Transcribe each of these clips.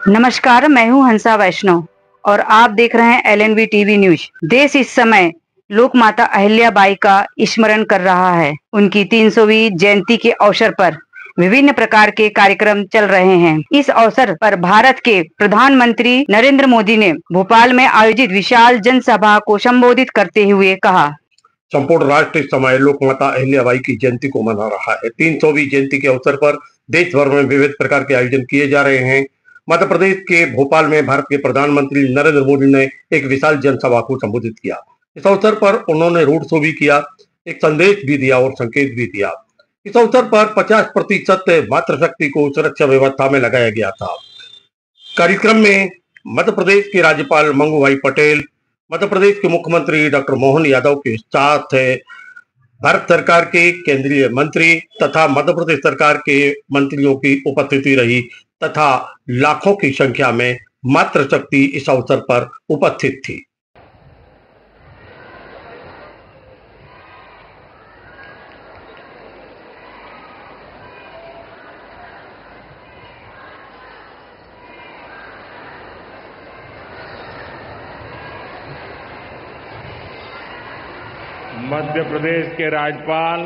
नमस्कार, मैं हूं हंसा वैष्णव और आप देख रहे हैं एलएनवी टीवी न्यूज। देश इस समय लोक माता अहिल्याबाई का स्मरण कर रहा है। उनकी 300वीं जयंती के अवसर पर विभिन्न प्रकार के कार्यक्रम चल रहे हैं। इस अवसर पर भारत के प्रधानमंत्री नरेंद्र मोदी ने भोपाल में आयोजित विशाल जनसभा को संबोधित करते हुए कहा, संपूर्ण राष्ट्र इस समय लोक माता अहिल्याबाई की जयंती को मना रहा है। 300वीं जयंती के अवसर पर देश भर में विविध प्रकार के आयोजन किए जा रहे हैं। मध्य प्रदेश के भोपाल में भारत के प्रधानमंत्री नरेंद्र मोदी ने एक विशाल जनसभा को संबोधित किया। इस अवसर पर उन्होंने रोड शो भी किया, एक संदेश भी दिया और संकेत भी दिया। इस अवसर पर 50% मातृशक्ति को सुरक्षा व्यवस्था में लगाया गया था। कार्यक्रम में मध्य प्रदेश के राज्यपाल मंगूभाई पटेल, मध्य प्रदेश के मुख्यमंत्री डॉक्टर मोहन यादव के साथ भारत सरकार के केंद्रीय मंत्री तथा मध्य प्रदेश सरकार के मंत्रियों की उपस्थिति रही तथा लाखों की संख्या में मातृशक्ति इस अवसर पर उपस्थित थी। मध्य प्रदेश के राज्यपाल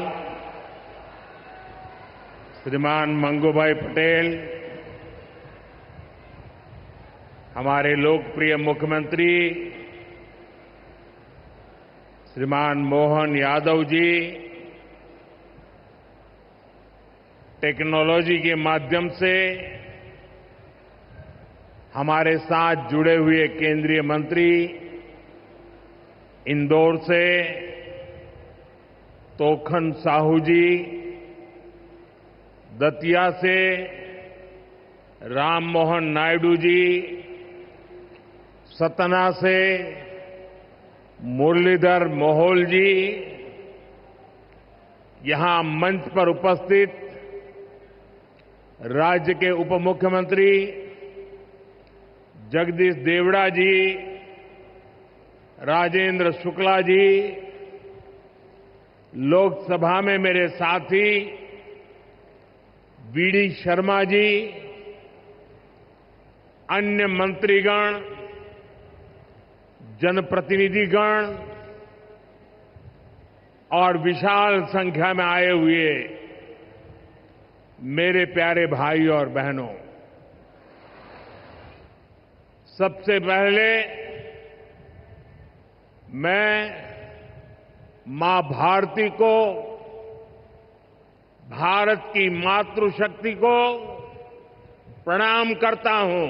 श्रीमान मंगूभाई पटेल, हमारे लोकप्रिय मुख्यमंत्री श्रीमान मोहन यादव जी, टेक्नोलॉजी के माध्यम से हमारे साथ जुड़े हुए केंद्रीय मंत्री, इंदौर से तोखन साहू जी, दतिया से राम मोहन नायडू जी, सतना से मुरलीधर मोहोल जी, यहां मंच पर उपस्थित राज्य के उप मुख्यमंत्री जगदीश देवड़ा जी, राजेंद्र शुक्ला जी, लोकसभा में मेरे साथी वीडी शर्मा जी, अन्य मंत्रीगण, जनप्रतिनिधिगण और विशाल संख्या में आए हुए मेरे प्यारे भाई और बहनों, सबसे पहले मैं मां भारती को, भारत की मातृशक्ति को प्रणाम करता हूं।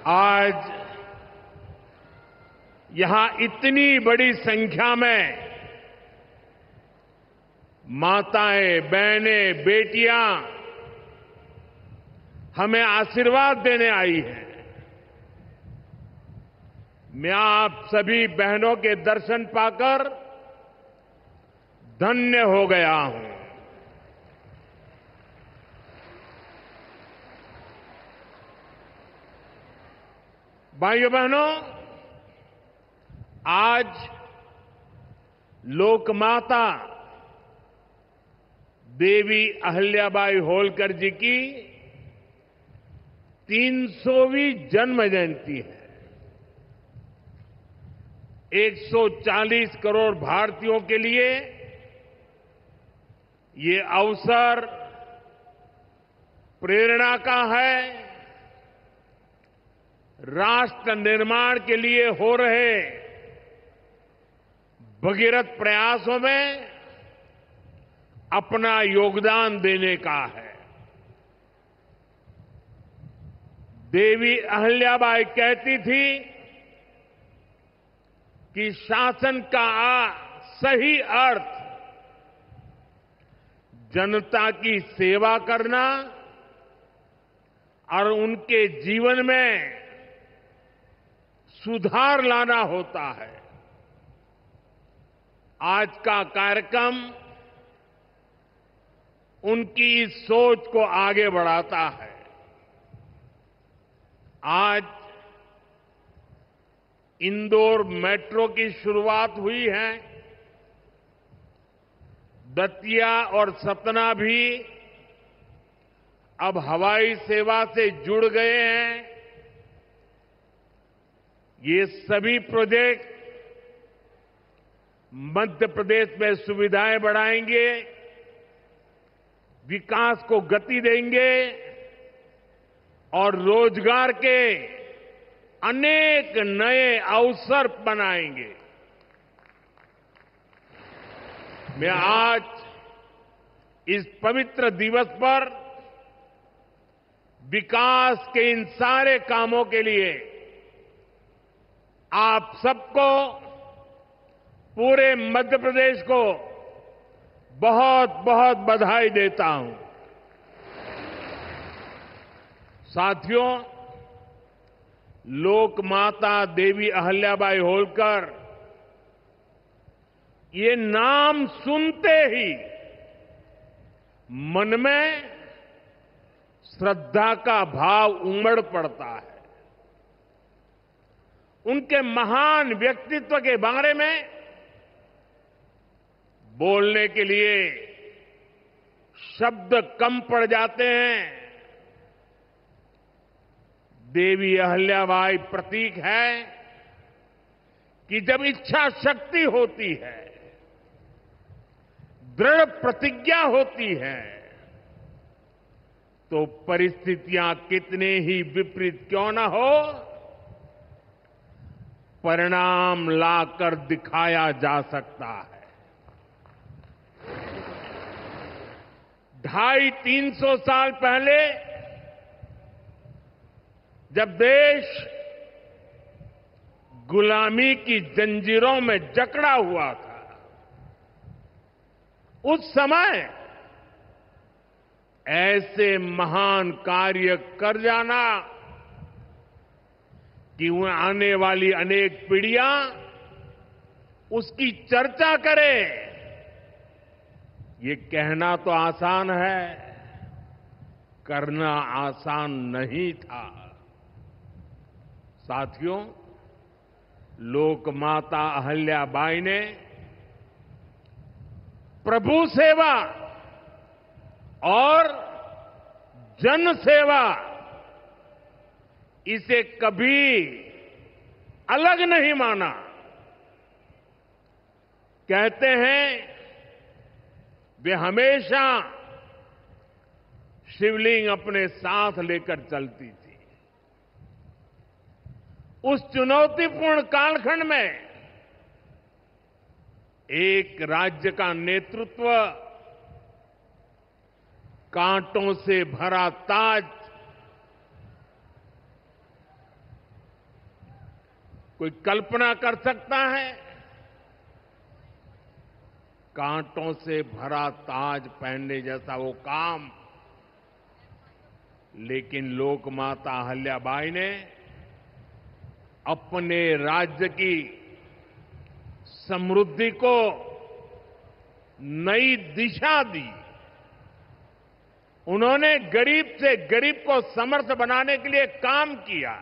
आज यहां इतनी बड़ी संख्या में माताएं, बहनें, बेटियां हमें आशीर्वाद देने आई हैं। मैं आप सभी बहनों के दर्शन पाकर धन्य हो गया हूं। भाइयों बहनों, आज लोकमाता देवी अहिल्याबाई होलकर जी की 300वीं जन्म जयंती है। 140 करोड़ भारतीयों के लिए ये अवसर प्रेरणा का है। राष्ट्र निर्माण के लिए हो रहे भगीरथ प्रयासों में अपना योगदान देने का है। देवी अहिल्याबाई कहती थी कि शासन का सही अर्थ जनता की सेवा करना और उनके जीवन में सुधार लाना होता है। आज का कार्यक्रम उनकी इस सोच को आगे बढ़ाता है। आज इंदौर मेट्रो की शुरुआत हुई है। दतिया और सतना भी अब हवाई सेवा से जुड़ गए हैं। ये सभी प्रोजेक्ट मध्य प्रदेश में सुविधाएं बढ़ाएंगे, विकास को गति देंगे और रोजगार के अनेक नए अवसर बनाएंगे। मैं आज इस पवित्र दिवस पर विकास के इन सारे कामों के लिए आप सबको, पूरे मध्य प्रदेश को बहुत बहुत बधाई देता हूं। साथियों, लोक माता देवी अहिल्याबाई होलकर, ये नाम सुनते ही मन में श्रद्धा का भाव उमड़ पड़ता है। उनके महान व्यक्तित्व के बारे में बोलने के लिए शब्द कम पड़ जाते हैं। देवी अहिल्याबाई प्रतीक है कि जब इच्छा शक्ति होती है, दृढ़ प्रतिज्ञा होती है, तो परिस्थितियां कितने ही विपरीत क्यों न हो, परिणाम लाकर दिखाया जा सकता है। 250-300 साल पहले जब देश गुलामी की जंजीरों में जकड़ा हुआ था, उस समय ऐसे महान कार्य कर जाना कि वह आने वाली अनेक पीढ़ियां उसकी चर्चा करें, ये कहना तो आसान है, करना आसान नहीं था। साथियों, लोक माता अहिल्याबाई ने प्रभु सेवा और जन सेवा, इसे कभी अलग नहीं माना। कहते हैं वे हमेशा शिवलिंग अपने साथ लेकर चलती थी। उस चुनौतीपूर्ण कालखंड में एक राज्य का नेतृत्व, कांटों से भरा ताज, कोई कल्पना कर सकता है? कांटों से भरा ताज पहनने जैसा वो काम, लेकिन लोक माता अहिल्याबाई ने अपने राज्य की समृद्धि को नई दिशा दी। उन्होंने गरीब से गरीब को समर्थ बनाने के लिए काम किया।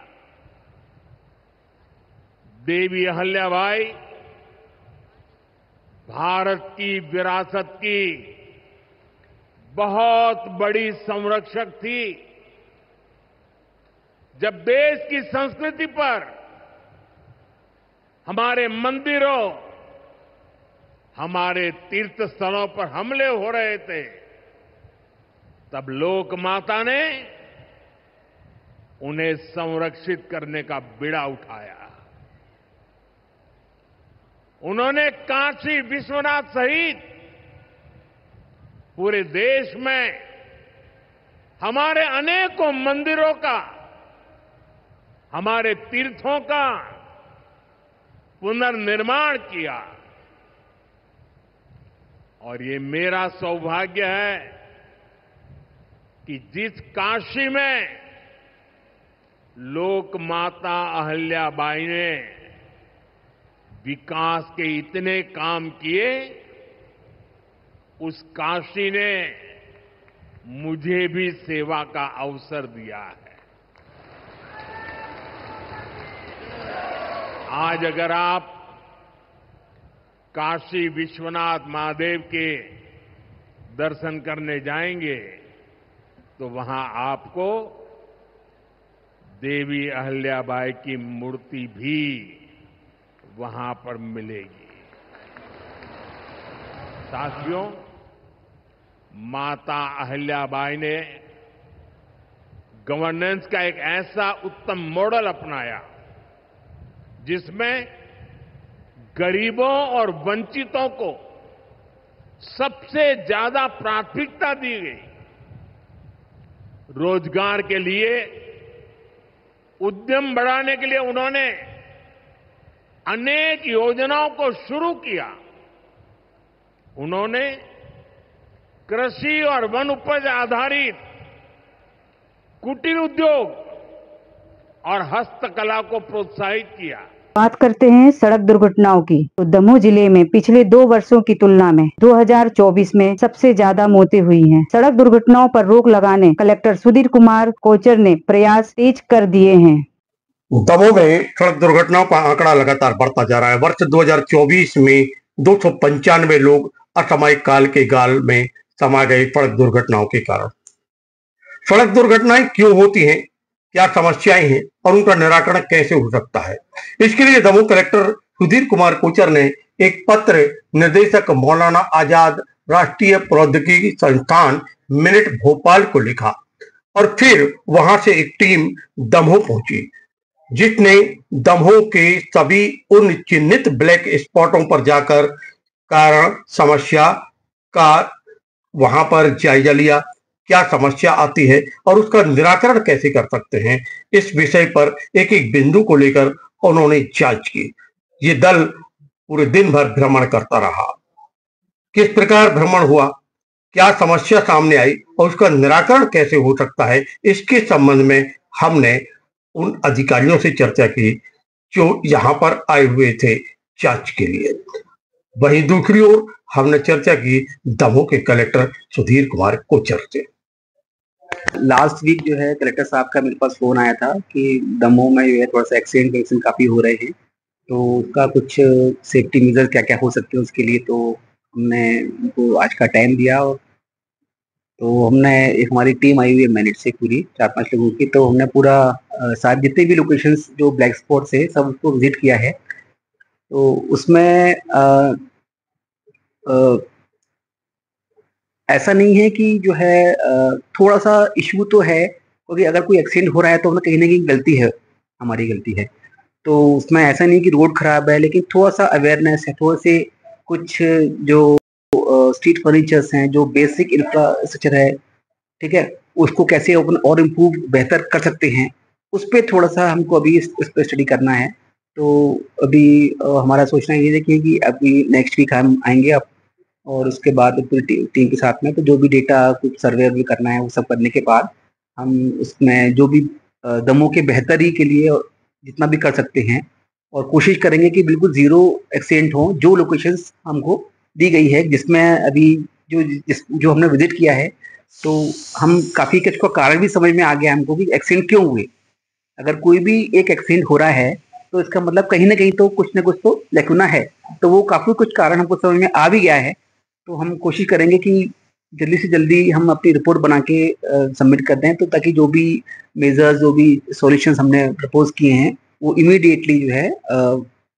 देवी अहिल्याबाई भारत की विरासत की बहुत बड़ी संरक्षक थी। जब देश की संस्कृति पर, हमारे मंदिरों, हमारे तीर्थ स्थलों पर हमले हो रहे थे, तब लोक माता ने उन्हें संरक्षित करने का बीड़ा उठाया। उन्होंने काशी विश्वनाथ सहित पूरे देश में हमारे अनेकों मंदिरों का, हमारे तीर्थों का पुनर्निर्माण किया। और ये मेरा सौभाग्य है कि जिस काशी में लोक माता अहिल्याबाई ने विकास के इतने काम किए, उस काशी ने मुझे भी सेवा का अवसर दिया है। आज अगर आप काशी विश्वनाथ महादेव के दर्शन करने जाएंगे तो वहां आपको देवी अहिल्याबाई की मूर्ति भी वहां पर मिलेगी। साथियों, माता अहिल्याबाई ने गवर्नेंस का एक ऐसा उत्तम मॉडल अपनाया जिसमें गरीबों और वंचितों को सबसे ज्यादा प्राथमिकता दी गई। रोजगार के लिए, उद्यम बढ़ाने के लिए उन्होंने अनेक योजनाओं को शुरू किया। उन्होंने कृषि और वन उपज आधारित कुटीर उद्योग और हस्तकला को प्रोत्साहित किया। बात करते हैं सड़क दुर्घटनाओं की, तो दमोह जिले में पिछले 2 वर्षों की तुलना में 2024 में सबसे ज्यादा मौतें हुई हैं। सड़क दुर्घटनाओं पर रोक लगाने कलेक्टर सुधीर कुमार कोचर ने प्रयास तेज कर दिए हैं। दमोह में सड़क दुर्घटनाओं का आंकड़ा लगातार बढ़ता जा रहा है। वर्ष 2024 में 295 लोग असामयिक काल के गाल में समा गए सड़क दुर्घटनाओं के कारण। सड़क दुर्घटनाएं क्यों होती हैं, क्या समस्याएं हैं और उनका निराकरण कैसे हो सकता है, इसके लिए दमोह कलेक्टर सुधीर कुमार कोचर ने एक पत्र निदेशक मौलाना आजाद राष्ट्रीय प्रौद्योगिकी संस्थान मिनिट भोपाल को लिखा और फिर वहां से एक टीम दमोह पहुंची जिसने दमोह के सभी उन चिन्हित ब्लैक स्पॉटों पर जाकर कारण समस्या का वहां पर जायजा लिया, क्या समस्या आती है और उसका निराकरण कैसे कर सकते हैं। इस विषय पर एक एक बिंदु को लेकर उन्होंने जांच की। ये दल पूरे दिन भर भ्रमण करता रहा। किस प्रकार भ्रमण हुआ, क्या समस्या सामने आई और उसका निराकरण कैसे हो सकता है, इसके संबंध में हमने उन अधिकारियों से चर्चा की जो यहाँ पर आए हुए थे जांच के लिए। वहीं दूसरी ओर हमने चर्चा की दमोह के कलेक्टर सुधीर कुमार कोचर से। लास्ट वीक जो है कलेक्टर साहब का मेरे पास फोन आया था कि दमोह में जो है थोड़ा सा एक्सीडेंट काफी हो रहे हैं, तो उसका कुछ सेफ्टी मेजर क्या क्या हो सकते हैं उसके लिए। तो हमने उनको आज का टाइम दिया और तो हमने एक हमारी टीम आई हुई है मैनेज से पूरी 4-5 लोगों की। तो हमने पूरा सारे जितने भी लोकेशंस जो ब्लैक स्पॉट्स है सब उसको विजिट किया है। तो उसमें ऐसा नहीं है कि जो है थोड़ा सा इशू तो है, क्योंकि अगर कोई एक्सीडेंट हो रहा है तो हमें कहीं ना कहीं गलती है, हमारी गलती है। तो उसमें ऐसा नहीं कि रोड खराब है, लेकिन थोड़ा सा अवेयरनेस है, थोड़े से कुछ जो स्ट्रीट फर्नीचर्स हैं, जो बेसिक इंफ्रास्ट्रक्चर है, ठीक है, उसको कैसे अपन और इम्प्रूव बेहतर कर सकते हैं, उस पर थोड़ा सा हमको अभी इस पर स्टडी करना है। तो अभी हमारा सोचना ये देखिए कि अभी नेक्स्ट वीक हम आएंगे अब, और उसके बाद पूरी टीम के साथ में तो जो भी डेटा कुछ सर्वे भी करना है वो सब करने के बाद हम उसमें जो भी दमोह के बेहतरी के लिए जितना भी कर सकते हैं और कोशिश करेंगे कि बिल्कुल जीरो एक्सीडेंट हो। जो लोकेशंस हमको दी गई है जिसमें अभी जो हमने विजिट किया है, तो हम काफ़ी कुछ का कारण भी समझ में आ गया हमको कि एक्सीडेंट क्यों हुए। अगर कोई भी एक एक्सीडेंट हो रहा है तो इसका मतलब कहीं ना कहीं तो कुछ ना कुछ तो लैकुना है, तो वो काफ़ी कुछ कारण हमको समझ में आ भी गया है। तो हम कोशिश करेंगे कि जल्दी से जल्दी हम अपनी रिपोर्ट बना के सबमिट कर दें, तो ताकि जो भी मेजर्स, जो भी सॉल्यूशंस हमने प्रपोज किए हैं वो इमीडिएटली जो है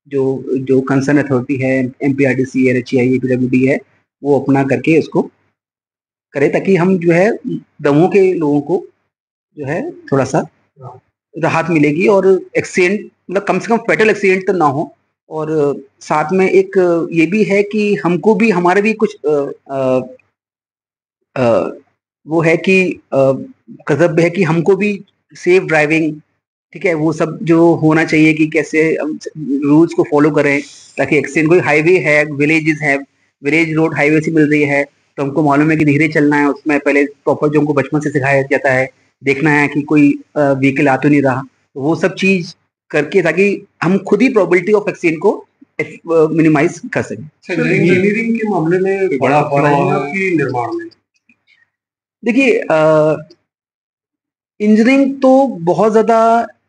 जो कंसर्न अथॉरिटी है, एमपीआरडीसी है, एचईआई, पीडब्ल्यूडी है, वो अपना करके उसको करें, ताकि हम जो है दमोह के लोगों को जो है थोड़ा सा राहत मिलेगी और एक्सीडेंट मतलब कम से कम फेटल एक्सीडेंट तो ना हो। और साथ में एक ये भी है कि हमको भी हमारे भी कुछ वो है कि कर्तव्य है कि हमको भी सेफ ड्राइविंग, ठीक है, वो सब जो होना चाहिए कि कैसे रूल्स को फॉलो करें ताकि एक्सीडेंट, कोई हाईवे है, विलेजेस है, विलेज रोड हाईवे से मिल रही है तो हमको मालूम है कि धीरे चलना है, उसमें पहले प्रॉपर जो हमको बचपन से सिखाया जाता है, देखना है कि कोई व्हीकल आ तो नहीं रहा, तो वो सब चीज करके ताकि हम खुद ही प्रोबेबिलिटी ऑफ एक्सीडेंट को मिनिमाइज कर सकें। इंजीनियरिंग के मामले में बड़ा कि निर्माण में देखिए इंजीनियरिंग तो बहुत ज्यादा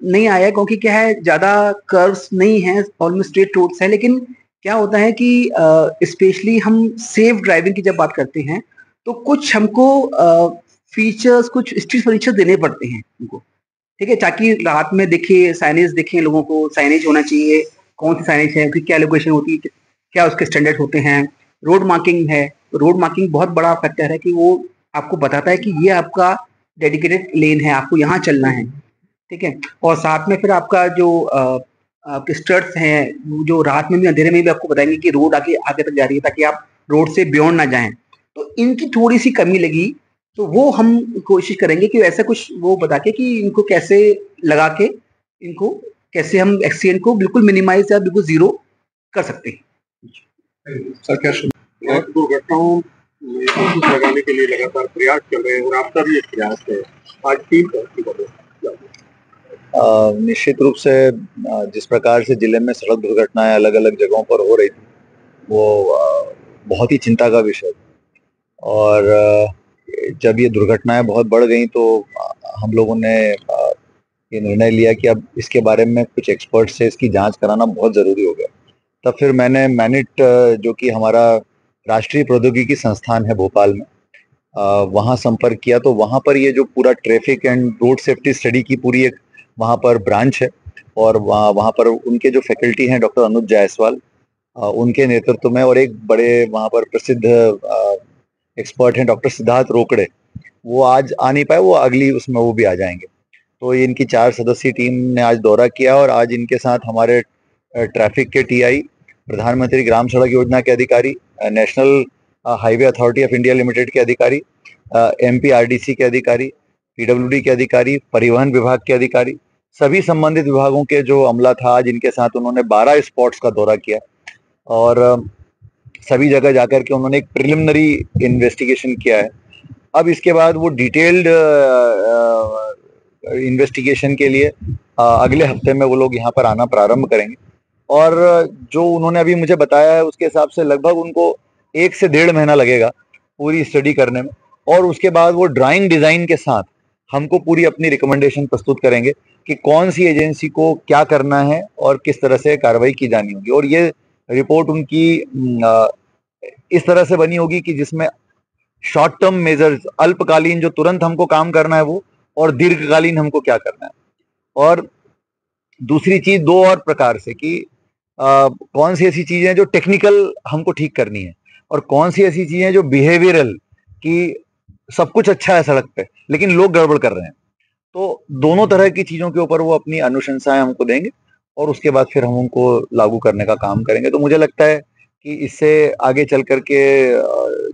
नहीं आया, क्योंकि क्या है, ज्यादा कर्व्स नहीं है, ऑलमोस्ट स्ट्रेट रोड्स है। लेकिन क्या होता है कि स्पेशली हम सेफ ड्राइविंग की जब बात करते हैं तो कुछ हमको फीचर्स, कुछ स्ट्रीट फर्नीचर देने पड़ते हैं उनको, ठीक है, ताकि रात में दिखे, साइनेज दिखे लोगों को। साइनेज होना चाहिए, कौन सी साइनेज है, उसकी क्या लोकेशन होती है, क्या उसके स्टैंडर्ड होते हैं। रोड मार्किंग है, रोड मार्किंग बहुत बड़ा फैक्टर है कि वो आपको बताता है कि ये आपका डेडिकेटेड लेन है, आपको यहाँ चलना है, ठीक है। और साथ में फिर आपका जो आपके स्टड्स हैं, जो रात में भी अंधेरे में भी आपको बताएंगे कि रोड आगे आगे तक जा रही है, ताकि आप रोड से बियॉन्ड ना जाएं। तो इनकी थोड़ी सी कमी लगी, तो वो हम कोशिश करेंगे कि ऐसा कुछ वो बता के कि इनको कैसे लगा के, इनको कैसे हम एक्सीडेंट को बिल्कुल मिनिमाइज या बिल्कुल जीरो कर सकते हैं। सर, क्या दुर्घटनाओं में अंकुश लगाने के लिए लगातार प्रयास चल रहे हैं और आपका भी एक प्रयास है, आज टीम तरक्की कर रही है। निश्चित रूप से जिस प्रकार से जिले में सड़क दुर्घटनाएं अलग अलग जगहों पर हो रही थी, वो बहुत ही चिंता का विषय था। और जब ये दुर्घटनाएं बहुत बढ़ गई तो हम लोगों ने ये निर्णय लिया कि अब इसके बारे में कुछ एक्सपर्ट से इसकी जांच कराना बहुत ज़रूरी हो गया। तब फिर मैंने मैनिट, जो कि हमारा राष्ट्रीय प्रौद्योगिकी संस्थान है भोपाल में, वहाँ संपर्क किया। तो वहाँ पर ये जो पूरा traffic and road safety study की पूरी एक वहाँ पर ब्रांच है, और वहाँ पर उनके जो फैकल्टी हैं डॉक्टर अनुज जायसवाल, उनके नेतृत्व में, और एक बड़े वहाँ पर प्रसिद्ध एक्सपर्ट हैं डॉक्टर सिद्धार्थ रोकड़े, वो आज आ नहीं पाए, वो अगली उसमें वो भी आ जाएंगे। तो ये इनकी 4 सदस्यीय टीम ने आज दौरा किया, और आज इनके साथ हमारे ट्रैफिक के टीआई, प्रधानमंत्री ग्राम सड़क योजना के अधिकारी, national highway authority of India limited के अधिकारी, एमपीआरडीसी के अधिकारी, पीडब्ल्यूडी के अधिकारी, परिवहन विभाग के अधिकारी, सभी संबंधित विभागों के जो अमला था, आज इनके साथ उन्होंने 12 स्पॉट्स का दौरा किया, और सभी जगह जाकर के उन्होंने एक प्रिलिमिनरी इन्वेस्टिगेशन किया है। अब इसके बाद वो डिटेल्ड इन्वेस्टिगेशन के लिए अगले हफ्ते में वो लोग यहाँ पर आना प्रारंभ करेंगे। और जो उन्होंने अभी मुझे बताया है उसके हिसाब से लगभग उनको 1 से 1.5 महीना लगेगा पूरी स्टडी करने में, और उसके बाद वो ड्राइंग डिजाइन के साथ हमको पूरी अपनी रिकमेंडेशन प्रस्तुत करेंगे कि कौन सी एजेंसी को क्या करना है और किस तरह से कार्रवाई की जानी होगी। और ये रिपोर्ट उनकी इस तरह से बनी होगी कि जिसमें शॉर्ट टर्म मेजर्स, अल्पकालीन जो तुरंत हमको काम करना है वो, और दीर्घकालीन हमको क्या करना है। और दूसरी चीज 2 और प्रकार से कि कौन सी ऐसी चीजें जो टेक्निकल हमको ठीक करनी है, और कौन सी ऐसी चीजें जो बिहेवियरल, कि सब कुछ अच्छा है सड़क पे लेकिन लोग गड़बड़ कर रहे हैं। तो दोनों तरह की चीजों के ऊपर वो अपनी अनुशंसाएं हमको देंगे, और उसके बाद फिर हम उनको लागू करने का काम करेंगे। तो मुझे लगता है कि इससे आगे चल करके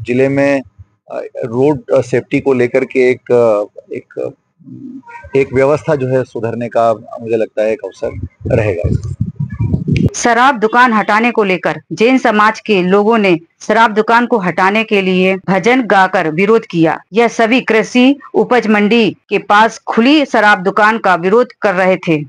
जिले में रोड सेफ्टी को लेकर के एक व्यवस्था जो है सुधरने का मुझे लगता है एक अवसर रहेगा। शराब दुकान हटाने को लेकर जैन समाज के लोगों ने शराब दुकान को हटाने के लिए भजन गाकर विरोध किया। यह सभी कृषि उपज मंडी के पास खुली शराब दुकान का विरोध कर रहे थे।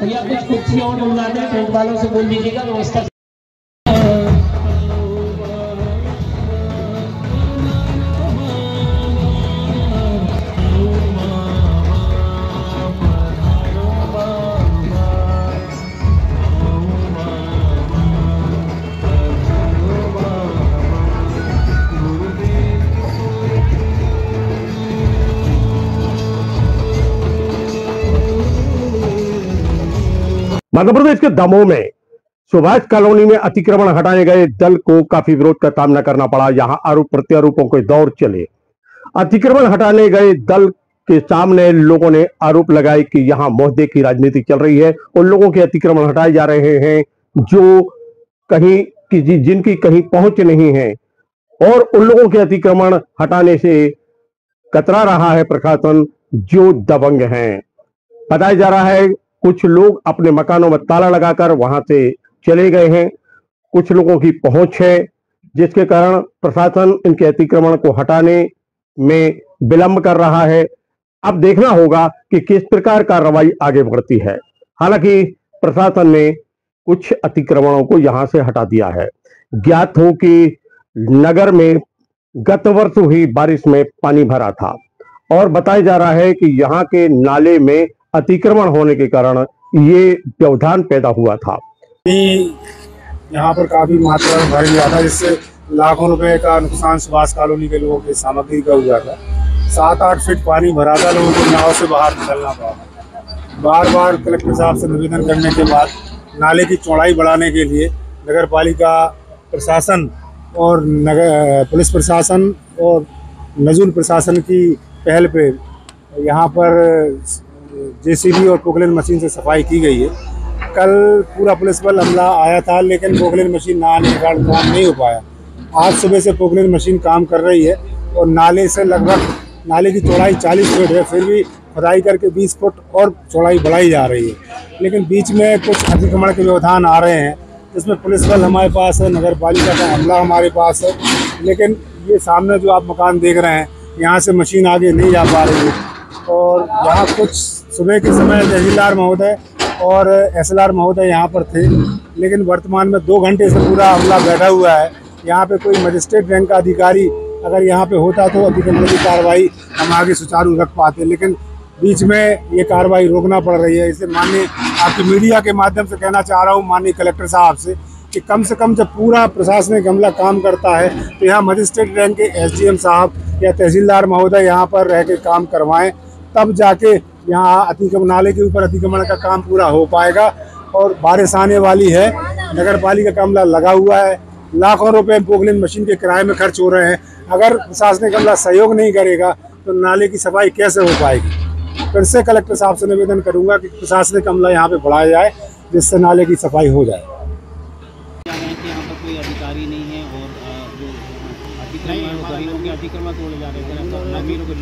या कुछ कुर्सियां और बुला दें, टेंट वालों से बोल दीजिएगा व्यवस्था। मध्य प्रदेश के दमोह में सुभाष कॉलोनी में अतिक्रमण हटाने गए दल को काफी विरोध का सामना करना पड़ा। यहां आरोप प्रत्यारोपों के दौर चले। अतिक्रमण हटाने गए दल के सामने लोगों ने आरोप लगाए कि यहां मोहद्दे की राजनीति चल रही है और लोगों के अतिक्रमण हटाए जा रहे हैं जो कहीं जिनकी कहीं पहुंच नहीं है, और उन लोगों के अतिक्रमण हटाने से कतरा रहा है प्रशासन जो दबंग हैं। बताया जा रहा है कुछ लोग अपने मकानों में ताला लगाकर वहां से चले गए हैं, कुछ लोगों की पहुंच है जिसके कारण प्रशासन इनके अतिक्रमण को हटाने में विलंब कर रहा है। अब देखना होगा कि किस प्रकार कार्रवाई आगे बढ़ती है। हालांकि प्रशासन ने कुछ अतिक्रमणों को यहां से हटा दिया है। ज्ञात हो कि नगर में गत वर्ष हुई बारिश में पानी भरा था और बताया जा रहा है कि यहाँ के नाले में अतिक्रमण होने के कारण ये व्यवधान पैदा हुआ था। यहाँ पर काफी मात्रा में भर गया था, जिससे लाखों रुपए का नुकसान सुभाष कॉलोनी के लोगों की सामग्री का हुआ था। 7-8 फीट पानी भरा था, लोगों को नाव से बाहर निकलना पड़ा। बार बार कलेक्टर साहब से निवेदन करने के बाद नाले की चौड़ाई बढ़ाने के लिए नगर पालिका प्रशासन और पुलिस प्रशासन और नजूल प्रशासन की पहल पे यहाँ पर जेसीबी और पोकलेन मशीन से सफाई की गई है। कल पूरा पुलिस बल अमला आया था, लेकिन पोकलेन मशीन ना आने के कारण काम नहीं हो पाया। आज सुबह से पोकलेन मशीन काम कर रही है और नाले से लगभग नाले की चौड़ाई 40 फीट है, फिर भी खुदाई करके 20 फुट और चौड़ाई बढ़ाई जा रही है। लेकिन बीच में कुछ अतिक्रमण के व्यवधान आ रहे हैं, जिसमें पुलिस बल हमारे पास है, नगर पालिका का अमला हमारे पास है। लेकिन ये सामने जो आप मकान देख रहे हैं, यहाँ से मशीन आगे नहीं जा पा रही है। और यहाँ कुछ सुबह के समय तहसीलदार महोदय और एसएलआर महोदय यहाँ पर थे, लेकिन वर्तमान में 2 घंटे से पूरा अमला बैठा हुआ है। यहाँ पे कोई मजिस्ट्रेट रैंक का अधिकारी अगर यहाँ पे होता तो अतिक्रमण की कार्रवाई हम आगे सुचारू रख पाते, लेकिन बीच में ये कार्रवाई रोकना पड़ रही है। इसे माननीय आपकी मीडिया के माध्यम से कहना चाह रहा हूँ माननीय कलेक्टर साहब से कि कम से कम जब पूरा प्रशासनिक अमला काम करता है तो यहाँ मजिस्ट्रेट रैंक के एसडीएम साहब या तहसीलदार महोदय यहाँ पर रह के काम करवाएं, तब जाके यहाँ अतिक्रमण नाले के ऊपर अतिक्रमण का काम पूरा हो पाएगा। और बारिश आने वाली है, नगर पालिका का अमला लगा हुआ है, लाखों रुपए पोकलेन मशीन के किराए में खर्च हो रहे हैं। अगर प्रशासनिक अमला सहयोग नहीं करेगा तो नाले की सफाई कैसे हो पाएगी। फिर से कलेक्टर साहब से निवेदन करूंगा कि प्रशासनिक अमला यहाँ पे बढ़ाया जाए, जिससे नाले की सफाई हो जाए। यहाँ पर कोई अधिकारी नहीं है और जो अतिक्रमण तोड़े जा रहे हैं।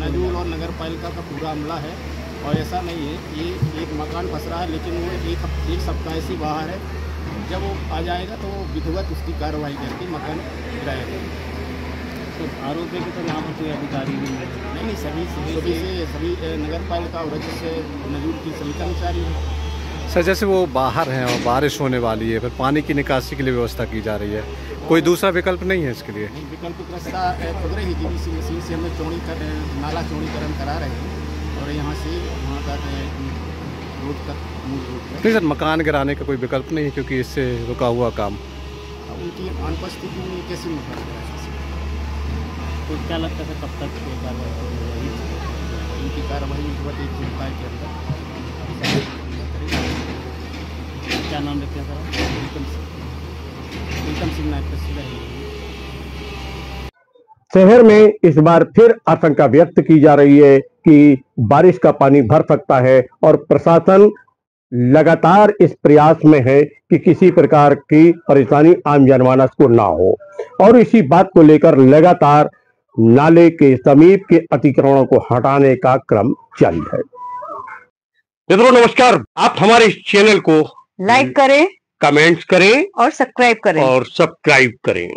नजूल और नगर पालिका का पूरा अमला है और ऐसा नहीं है, ये एक मकान फंस रहा है, लेकिन वो एक सप्ताह से बाहर है। जब वो आ जाएगा तो विधिवत उसकी कार्रवाई करके मकान गिराएगा। तो आरोप है कि तो यहाँ पर कोई अधिकारी नहीं सभी नगर पालिका और जैसे नजूल की सभी कर्मचारी हैं। सर, जैसे वो बाहर हैं और बारिश होने वाली है, फिर पानी की निकासी के लिए व्यवस्था की जा रही है, कोई दूसरा विकल्प नहीं है इसके लिए? विकल्प रास्ता खुद रही जीवीसी मशीन से हमें नाला चौड़ीकरण करा रहे हैं और यहाँ से वहाँ तक रोड तक मूल रोड तक। नहीं सर, मकान गिराने का कोई विकल्प नहीं है क्योंकि इससे रुका हुआ काम। उनकी अनुपस्थिति में कैसे मकान गिरा? तो क्या लगता है कब तक कार्रवाई उनकी कार्रवाई एक चिंता के अंदर? क्या नाम रखते हैं सर? सिंह नायक। शहर में इस बार फिर आशंका व्यक्त की जा रही है कि बारिश का पानी भर सकता है और प्रशासन लगातार इस प्रयास में है कि किसी प्रकार की परेशानी आम जनमानस को ना हो, और इसी बात को लेकर लगातार नाले के समीप के अतिक्रमणों को हटाने का क्रम जारी है। मित्रों नमस्कार, आप हमारे इस चैनल को लाइक करें, कमेंट्स करें और सब्सक्राइब करें।